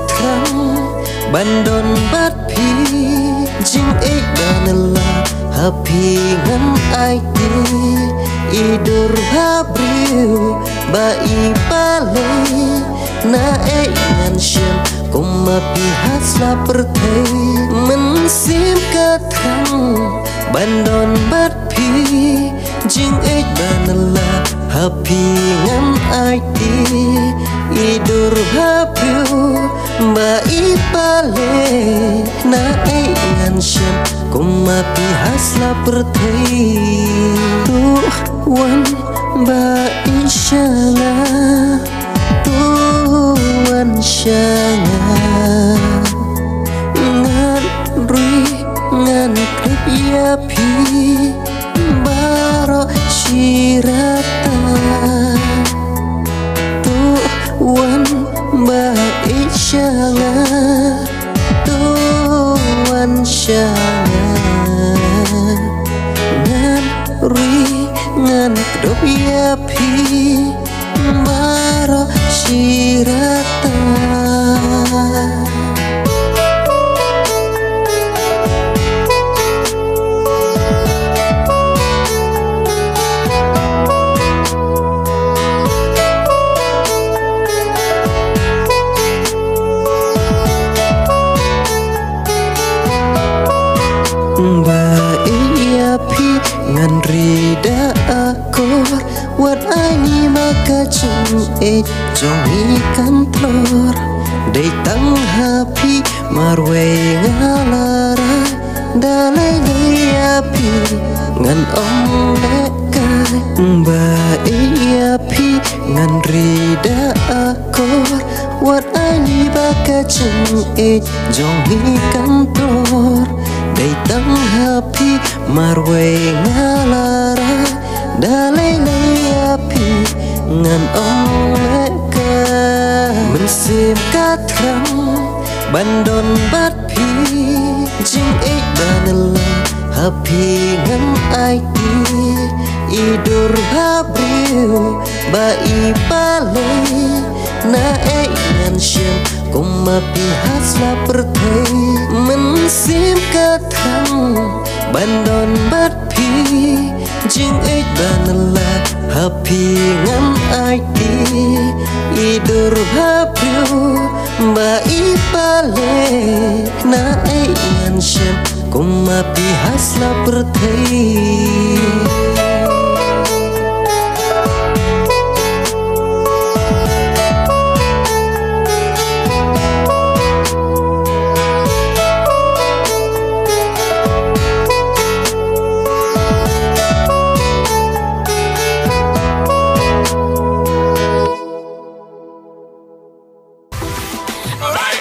terang bandon bat pi jing danela happy ngan IT idur habriu bai pale na ngan shem kuma pihas la pertei mensim terang bandon bat pi jing danela happy ngan IT idur habriu bai pale na ngan shem kuma pihas la pertei tuan ba inshallah tuan syanga ngan rui ngan klip ya pi baro shirata tuan ba inshallah tuan syanga ngan rui ngan klip ya pi baro shirata Baik pi ngan rida akor wat ani maka cing jong ikan telur dei tang hapi marwe ngalara dalai dei api ngan om lekai baik pi ngan rida akor wat ani maka cing jong ikan telur dei tang hapi marwe ngalara dalai api ngan oleka mensim katrang bandon bat pi jing danela hapi ngan IT idur habriu bai pale na ngan shem kuma pihas la pertei mensim katrang bandon bat pi jing danela happy ngan IT idur habriu bai pale na ngan shem kuma pihas la pertei Alright.